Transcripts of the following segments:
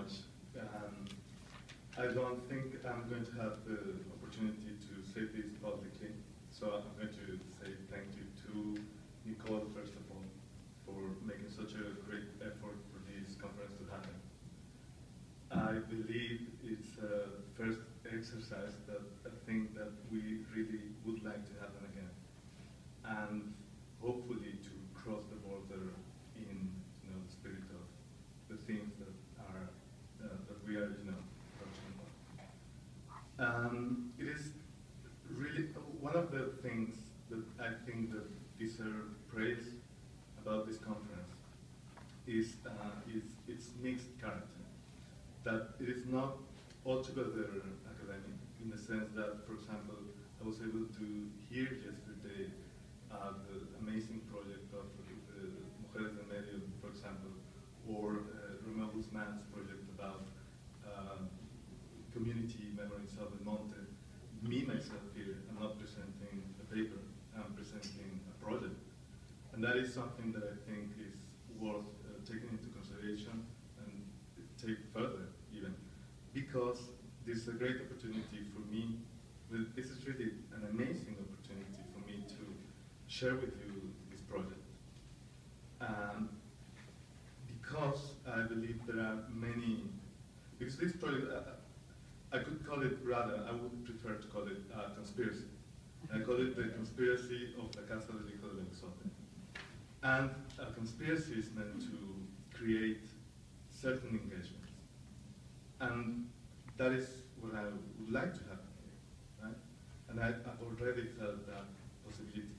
much. I don't think I'm going to have the opportunity to say this publicly, so I'm going to say thank you to Nicole, first of all, for making such a great effort for this conference to happen. I believe it's a first exercise that I think that we really would like to happen again, and hopefully to cross the border in the spirit of the things that are that we are approaching upon. It is really one of the things that I think that deserve praise about this conference is its mixed character. That it is not altogether academic in the sense that, for example, I was able to hear yesterday the amazing project of Mujeres del Medio, for example, or Romeo Guzman's project about community memories of the Monte. Me, myself here, I'm not presenting a paper, I'm presenting a project. And that is something that I think is worth taking into consideration and take further even, because this is a great opportunity for me. This is really an amazing opportunity for me to share with you this project. Because I believe there are many, because this project, I could call it, rather, I would prefer to call it a conspiracy. I call it the conspiracy of the Casa del Hijo del Ahuizote. And a conspiracy is meant to create certain engagements. And that is what I would like to happen here, right? And I've already felt that possibility,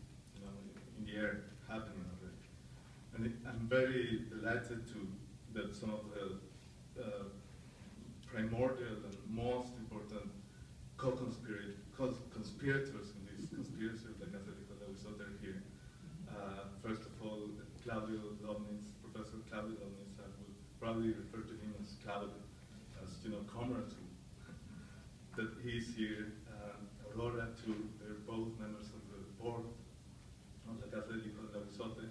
in the air happening already. And I'm very delighted that some of the primordial and most important co-conspirators in this conspiracy of the Casa del Hijo del Ahuizote are here. First of all, Claudio Lovnis, Professor Claudio Lovnis, I would probably refer to him as Claudio, as comrade too. That he's here. Aurora too, they're both members of the board of the Casa del Hijo del Ahuizote.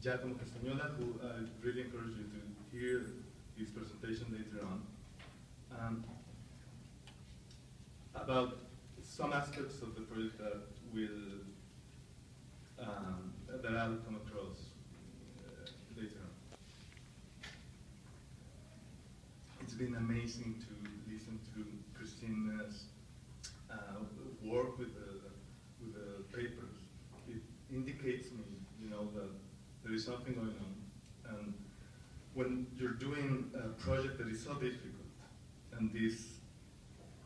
Giacomo Castagnola, who I really encourage you to hear his presentation later on. About some aspects of the project that that I'll come across later on. It's been amazing to listen to Christina's work with the papers. It indicates me, that there is something going on. And when you're doing a project that is so difficult, and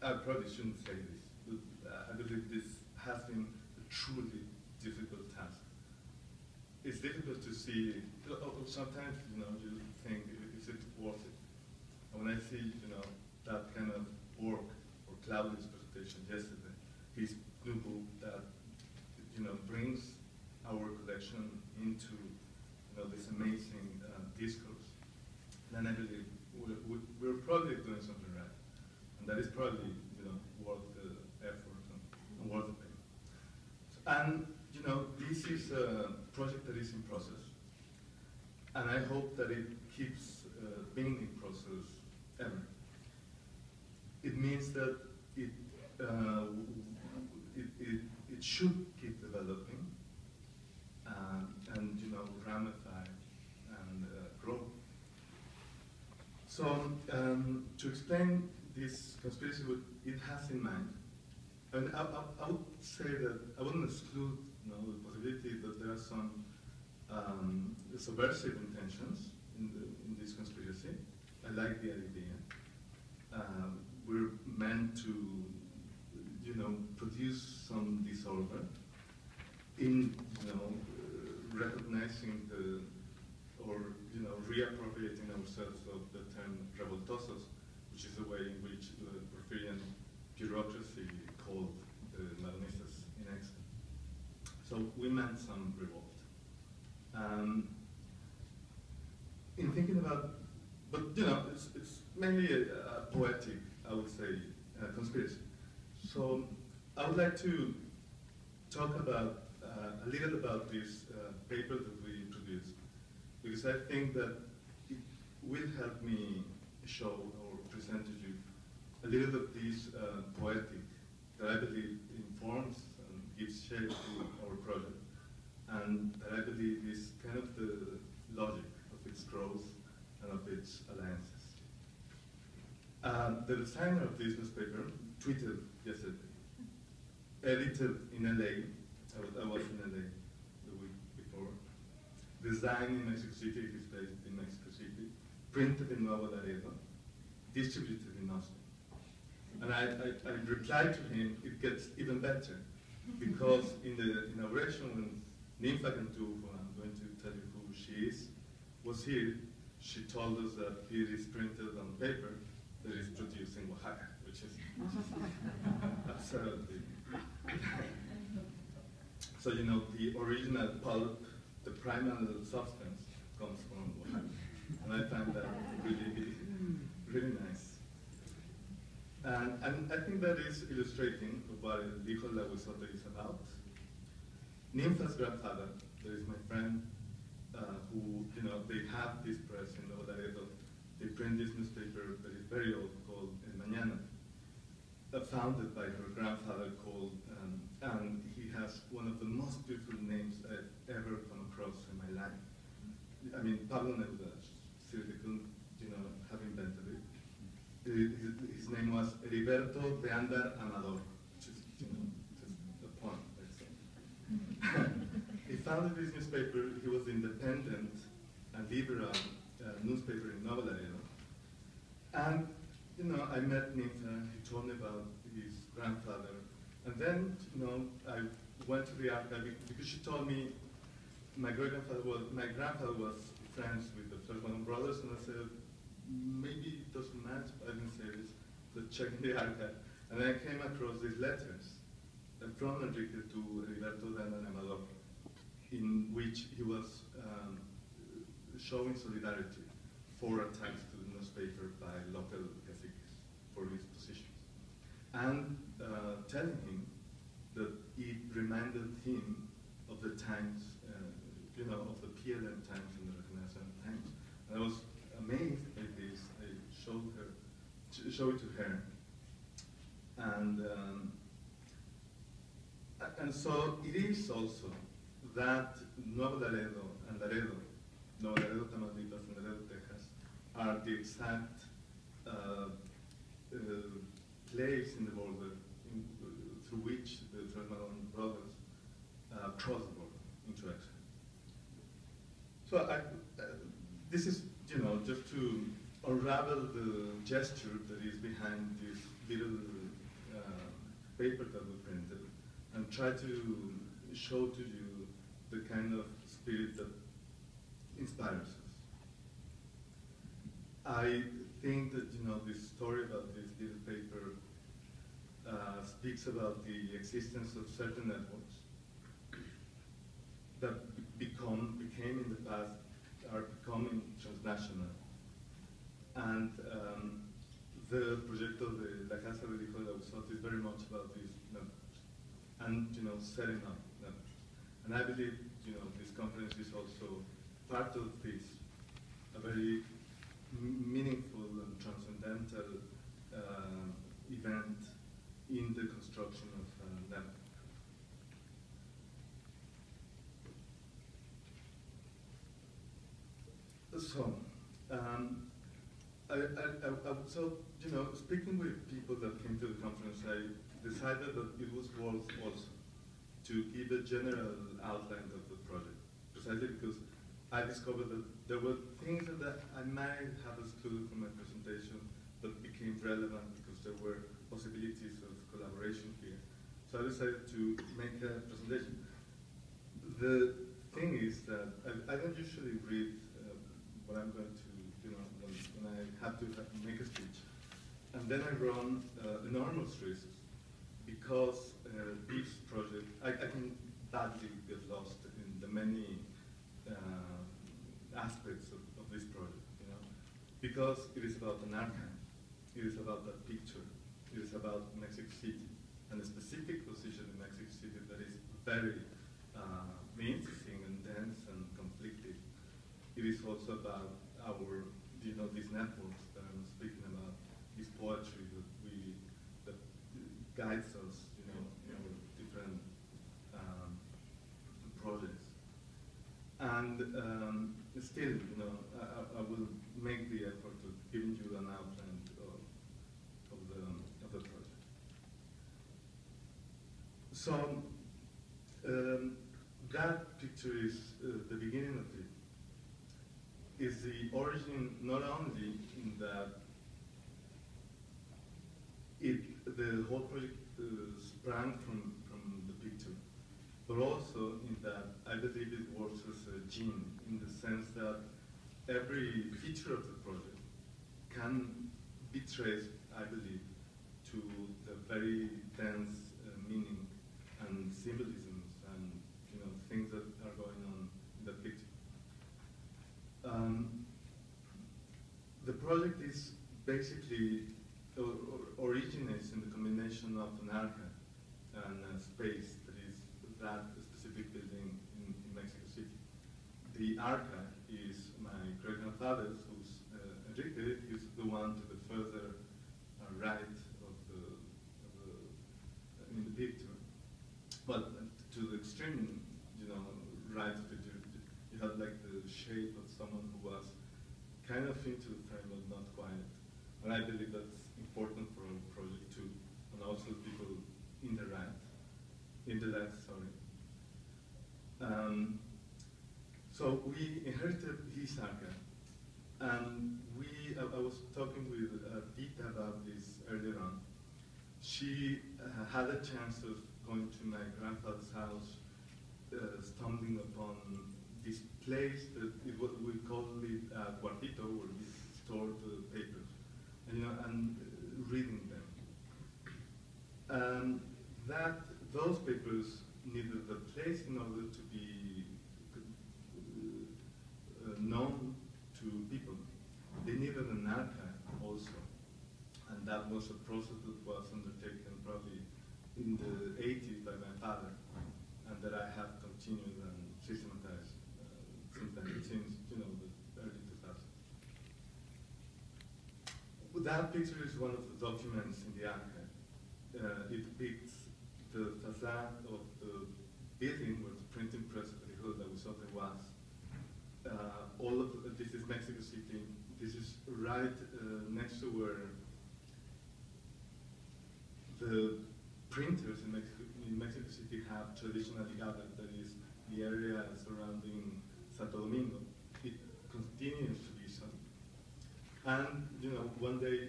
I probably shouldn't say this, but I believe this has been a truly difficult task. It's difficult to see, sometimes, you think, is it worth it? And when I see, that kind of work, or Claudio's presentation yesterday, his new book that, brings our collection into, this amazing discourse, then I believe we're probably doing something right. And that is probably, worth the effort and worth the pain. And, this is a project that is in process. And I hope that it keeps being in process ever. It means that it should keep developing and ramify and grow. So to explain this conspiracy, what it has in mind, and I would say that I wouldn't exclude the possibility that there are some subversive intentions in this conspiracy. I like the idea. We're meant to, produce some disorder in, recognizing or reappropriating ourselves of the term revoltosos, which is the way in which the Porfirian bureaucracy called the Maronistas in exile. So we meant some revolt. In thinking about, but it's mainly a poetic, I would say, conspiracy. So I would like to talk about a little about this paper that we produced, because I think that it will help me show or present to you a little of this poetic that I believe informs and gives shape to our project, and that I believe is kind of the logic of its growth and of its alliances. The designer of this newspaper tweeted yesterday, edited in LA, I was in LA the week before, designed in Mexico City, it is based in Mexico City, printed in Nuevo Laredo, distributed in Austin. And I replied to him, it gets even better, because in the inauguration when Ninfa Cantú, who I'm going to tell you who she is, was here, she told us that it is printed on paper that is produced in Oaxaca, which is absolutely. So, you know, the original pulp, the primal substance, comes from Oaxaca. And I find that really, really nice. And I think that is illustrating what Hijo del Ahuizote is about. Ninfa's grandfather, there is my friend, who, you know, they have this press in Nuevo Laredo. They print this newspaper that is very old called El Mañana, founded by her grandfather called, and he has one of the most beautiful names I've ever come across in my life. I mean, Pablo Neruda, seriously couldn't, you know, have invented it. His name was Heriberto de Andar Amador, which is, you know, just a poem, let's say. He founded this newspaper. He was the independent and liberal newspaper in Nuevo Laredo. And, you know, I met Ninfa. He told me about his grandfather. And then, you know, I went to the archive because she told me my grandfather was friends with the Flores Magón brothers, and I said, maybe it doesn't match, I didn't say this, but check in the archive. And I came across these letters from Enrique to Heriberto de Andar Amador, in which he was showing solidarity for attacks to the newspaper by local caciques for his positions. And telling him that it reminded him of the times, you know, of the PLM times and the Regeneración times. And I was amazed by this. I showed it to her. And so it is also that Nuevo Laredo and Laredo, Nuevo Laredo, Tamaulipas, and Laredo, Texas, are the exact place in the border through which the Flores Magón brothers crossed the border into exile. So this is, you know, just to unravel the gesture that is behind this little paper that we printed, and try to show to you the kind of spirit that inspires us. I think that, you know, this story about this little paper speaks about the existence of certain networks that became in the past, are becoming transnational. And the proyecto de la Casa del Hijo del Ahuizote is very much about these networks and, you know, setting up networks. And I believe, you know, this conference is also part of this, a very meaningful and transcendental event in the construction of a network. So, so, you know, speaking with people that came to the conference, I decided that it was worth also to give a general outline of the project, precisely because I discovered that there were things that I might have excluded from my presentation that became relevant because there were possibilities of collaboration here. So I decided to make a presentation. The thing is that I don't usually read what I'm going to, you know, when I have to make a speech. And then I run enormous risks because this project, I can badly get lost in the many aspects of this project, you know, because it is about an archive, it is about that picture, it is about Mexico City, and a specific position in Mexico City that is very interesting and dense and conflicted. It is also about our, you know, these networks that I'm speaking And still, you know, I will make the effort of giving you an outline of the project. So that picture is the beginning of it. Is the origin not only in that the whole project sprang from the picture, but also in that I believe it works as a gene, in the sense that every feature of the project can be traced, I believe, to the very dense meaning and symbolisms and, you know, things that are going on in the picture. The project is basically originates in the combination of an arca and a space that is that specific building in Mexico City. The arca is my great-grandfather's, who's Enrique. He's the one to the further right in the picture. But to the extreme, you know, right of it, you have like the shape of someone who was kind of into the frame, but not quite. And I believe that's important for our project too, and also people in the left, sorry. So we inherited his arca, and I was talking with Dita about this earlier on. She had a chance of going to my grandfather's house, stumbling upon this place that we call it cuartito, where we stored the papers, and, you know, and reading them. Those papers needed a place in order to be known to people. They needed an archive also, and that was a process that was undertaken probably in the 80s by my father, and that I have continued and systematized since you know, the early 2000s. That picture is one of the documents in the archive. It depicts the facade of the building where the printing press of Hijo del Ahuizote was. All of this is Mexico City. This is right next to where the printers in Mexico City have traditionally gathered. That is the area surrounding Santo Domingo. It continues to be so. And, you know, one day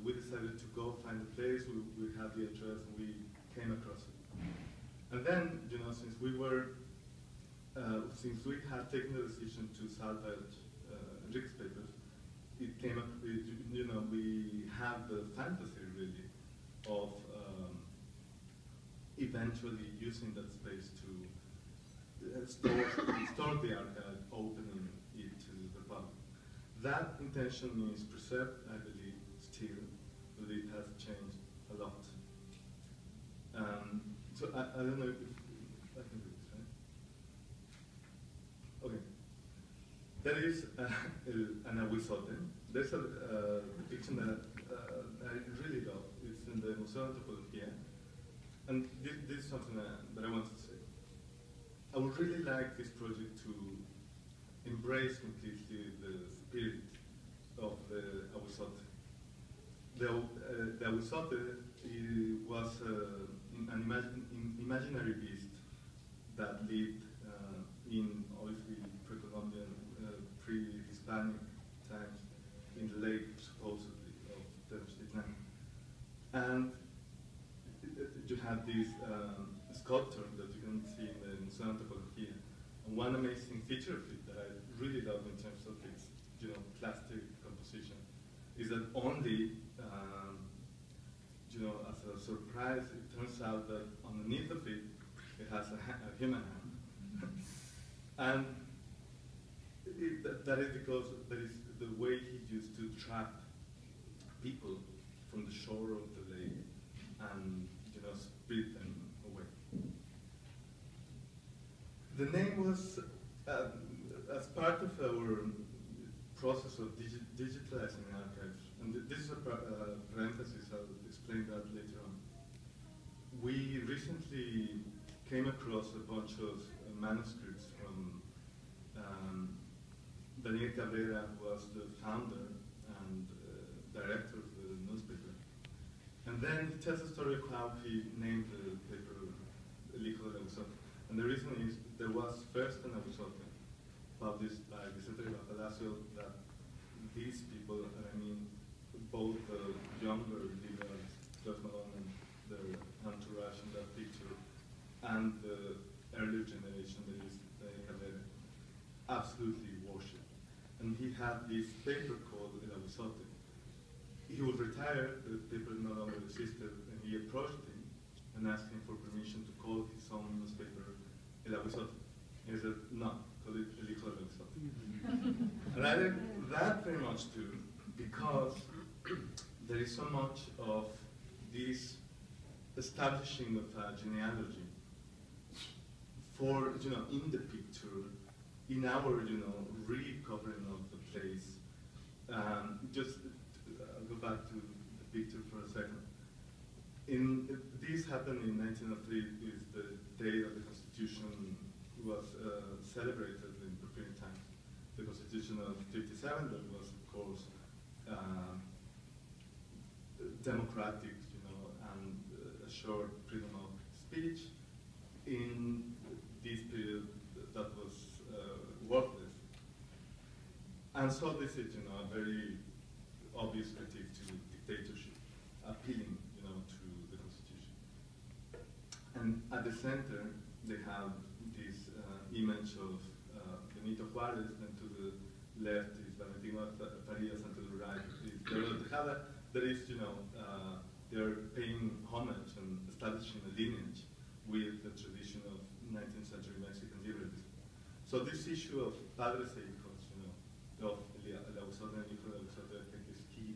we decided to go find a place. We had the address and we came across it. And then, you know, since we had taken the decision to salvage Enrique's papers, it came up, you know, we had the fantasy really of eventually using that space to store the archive, opening it to the public. That intention is preserved, I believe, still, but it has changed a lot. So I don't know if I can do this, right? Okay. There is an Ahuizote. There's a depiction that I really love. It's in the Museo de Antropología. And this is something that I wanted to say. I would really like this project to embrace completely the spirit of the Ahuizote. The Ahuizote was an imaginary beast that lived in obviously pre-Columbian, pre-Hispanic times in the lake, supposedly, of Tenochtitlan. And you have this sculpture that you can see in the Museo de Antropología. And one amazing feature of it that I really love in terms of its, you know, plastic composition is that only, you know, as a surprise, it turns out that underneath of it, it has a human hand. And that is because that is the way he used to trap people from the shore of the lake and, you know, spirit them away. The name was, as part of our process of digitalizing archives, and this is a parenthesis, I'll explain that later on. We recently came across a bunch of manuscripts from Daniel Cabrera was the founder and director of the newspaper. And then he tells the story of how he named the paper El Hijo del Ahuizote. And the reason is there was first an Ahuizote published by Vicente Palacio that these people, and I mean both the younger liberals, Flores Magón and their entourage in that picture, and the earlier generation, that is Daniel Cabrera, absolutely worshipped. And he had this paper called El Ahuizote. He would retire, the paper no longer existed, and he approached him and asked him for permission to call his own newspaper El Ahuizote. He said, no, call it El Hijo del Ahuizote. And I like that very much too, because there is so much of this establishing of a genealogy for, in the picture, in our, recovering of the place. Just go back to the picture for a second. This happened in 1903, is the day that the Constitution was celebrated in European times. The Constitution of 57, that was, of course, democratic, and assured freedom of speech. In this period, that was worthless. And so this is, a very obvious critique to dictatorship, appealing, to the Constitution. And at the center, they have this image of Benito Juarez, and to the left is Valentino Farias, and to the right is Hijo del Ahuizote. There is, they're paying homage and establishing a lineage with the tradition of 19th century Mexican liberalism. So this issue of padres e hijos, of El Ahuizote and Hijo del Ahuizote, I think is key,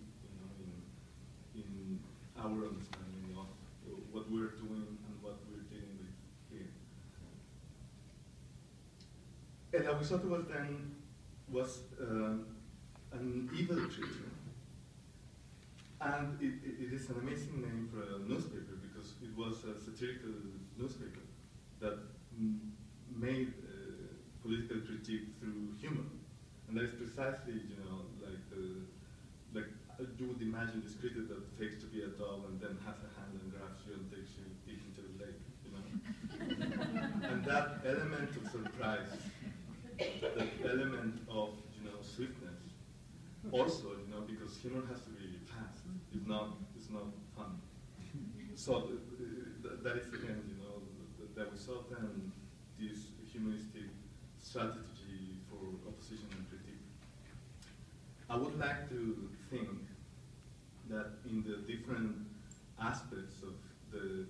in our understanding of what we're doing and what we're dealing with here. El Ahuizote was an evil creature, and it is an amazing name for a newspaper, because it was a satirical newspaper that made political critique through humor. And that is precisely, like you would imagine this critic that fakes to be a dog and then has a hand and grabs you and takes you deep into the lake, And that element of surprise, that element of, sweetness, also, because humor has to be fast. If not, it's not fun. So that is again, the Ahuizote and this humanistic strategy for opposition and critique. I would like to think that in the different aspects of the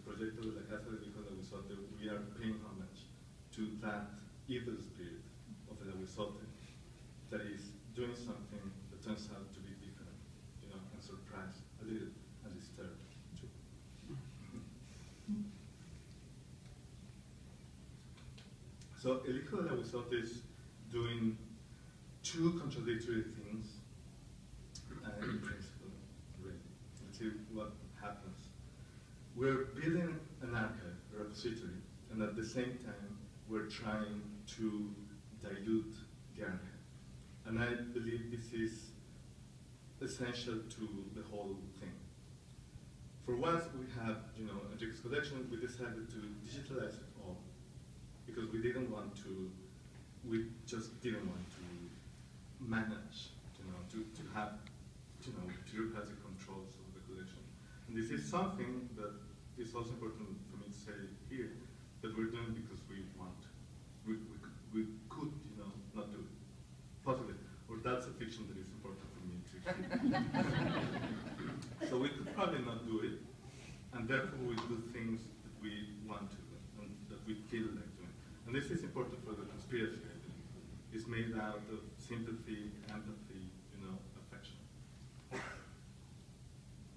Proyecto de la Casa del Hijo del Ahuizote, we are paying homage to that evil spirit of El Ahuizote that is doing something that turns out to be different, and surprise, a little, and disturbed too. So El Hijo del Ahuizote is doing two contradictory things in principle, really. Let's see what happens. We're building an archive, a repository, and at the same time, we're trying to dilute the archive. And I believe this is essential to the whole thing. For once, we have, Enrique's collection, we decided to digitalize it all, because we just didn't want to manage, to have, bureaucratic controls of the collection. And this is something that is also important for me to say here, that we're doing because we want. We could, not do it, possibly, or that's a fiction that is important for me to keep. So we could probably not do it, and therefore we do things that we want to do, and that we feel like doing. And this is important for the conspiracy, I think. It's made out of sympathy, empathy, affection.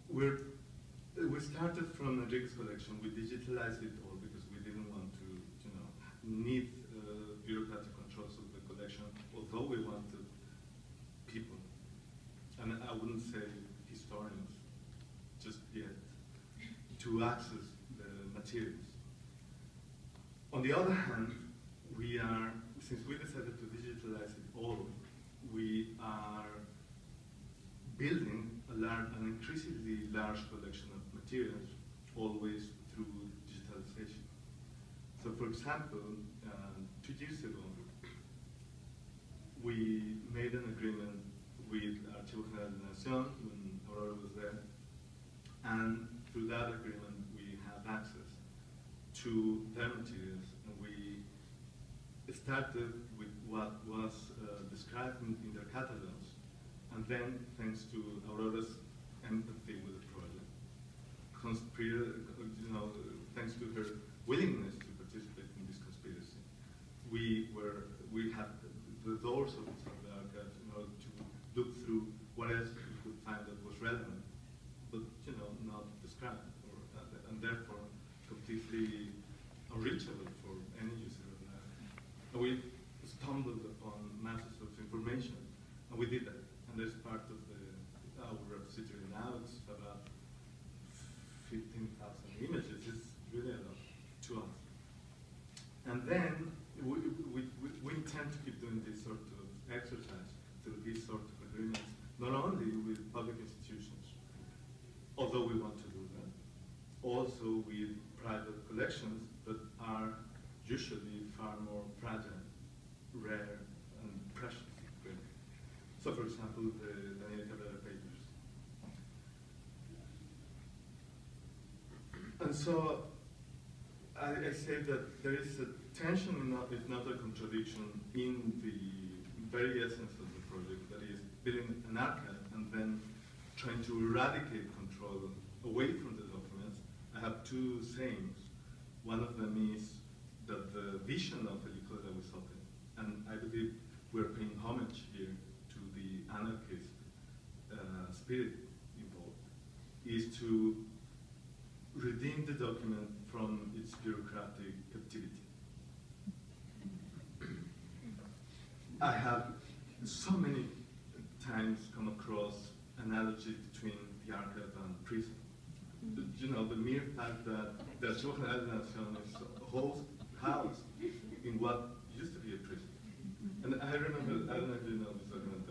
We started from Enrique's collection. We digitalized it all because we didn't want to, need bureaucratic controls of the collection, although we wanted people. And I wouldn't say historians just yet, to access the materials. On the other hand, we are since we decided to digitalize it all, we are building an increasingly large collection of materials, always through digitalization. So for example, 2 years ago, we made an agreement with Archivo General de la Nación when Aurora was there, and through that agreement we have access to their materials, and we started with what was described in their catalogs, and then, thanks to Aurora's empathy with the project, thanks to her willingness to participate in this conspiracy, we had the doors of the archive in order to look through what else we could find that was relevant, but not described, and therefore completely unreachable for any user of the archive. And we stumbled upon masses of information, and we did that. And there's part of our repository now. It's about 15,000 images. It's really a lot to us. And then we intend to keep doing this sort of exercise through these sort of agreements, not only with public institutions, although we want to do that, also with private collections that are usually far more fragile, rare, and precious. Really. So, for example, the Daniel Cabrera papers. And so, I say that there is a tension, if not a contradiction, in the very essence of the project, that is building an archive and then trying to eradicate control away from the documents. I have 2 sayings. One of them is that the vision of Hijo del Ahuizote, and I believe we're paying homage here to the anarchist spirit involved, is to redeem the document from its bureaucratic captivity. I have so many times come across analogies between the archive and prison. The mere fact that the Archivo General de la Nación is housed in what used to be a prison. And I remember, I don't know if you know this document,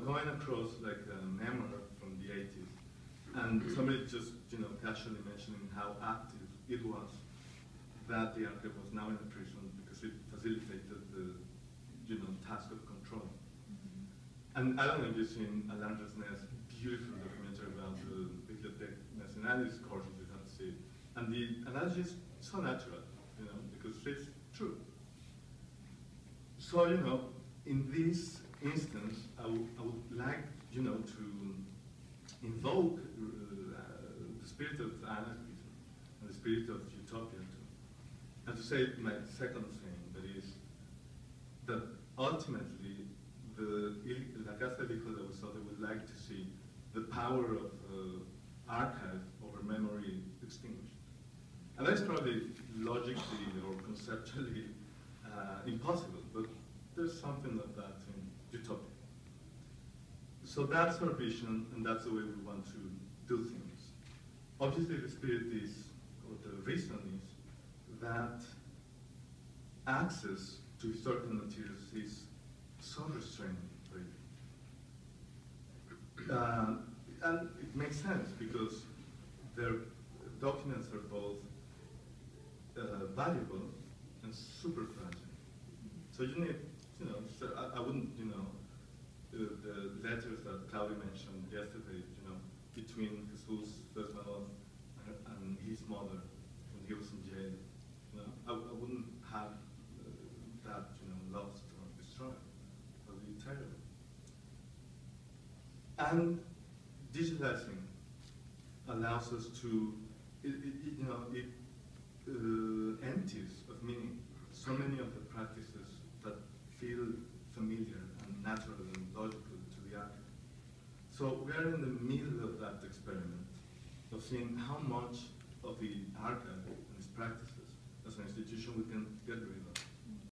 going across like a memoir from the 80s, and somebody just, casually mentioning how active it was that the archive was now in a prison because it facilitated the, task of control. And I don't know if you've seen Alain Resnais's beautiful documentary about the Bibliothèque Nationale's course, you have to see it. And the analogy is so natural, because it's true. So, in this instance, I would like, to invoke the spirit of anarchism and the spirit of utopia too. And to say my second thing, that is that ultimately La Casa del Hijo del Ahuizote would like to see the power of archive over memory extinguished. And that's probably logically or conceptually impossible, but there's something of that in utopia. So that's our vision, and that's the way we want to do things. Obviously, the spirit is, or the reason is, that access to historical materials is so restraining, really. And it makes sense, because their documents are both valuable and super fragile. So you need, so I wouldn't, the letters that Claudia mentioned yesterday, between Jesus Flores Magón and his mother when he was in jail, I wouldn't have that, lost or destroyed. That would be terrible. And digitalizing allows us to, it empties of meaning so many of the practices that feel familiar and natural and logical to the archive. So we are in the middle of that experiment of seeing how much of the archive and its practices as an institution we can get rid of.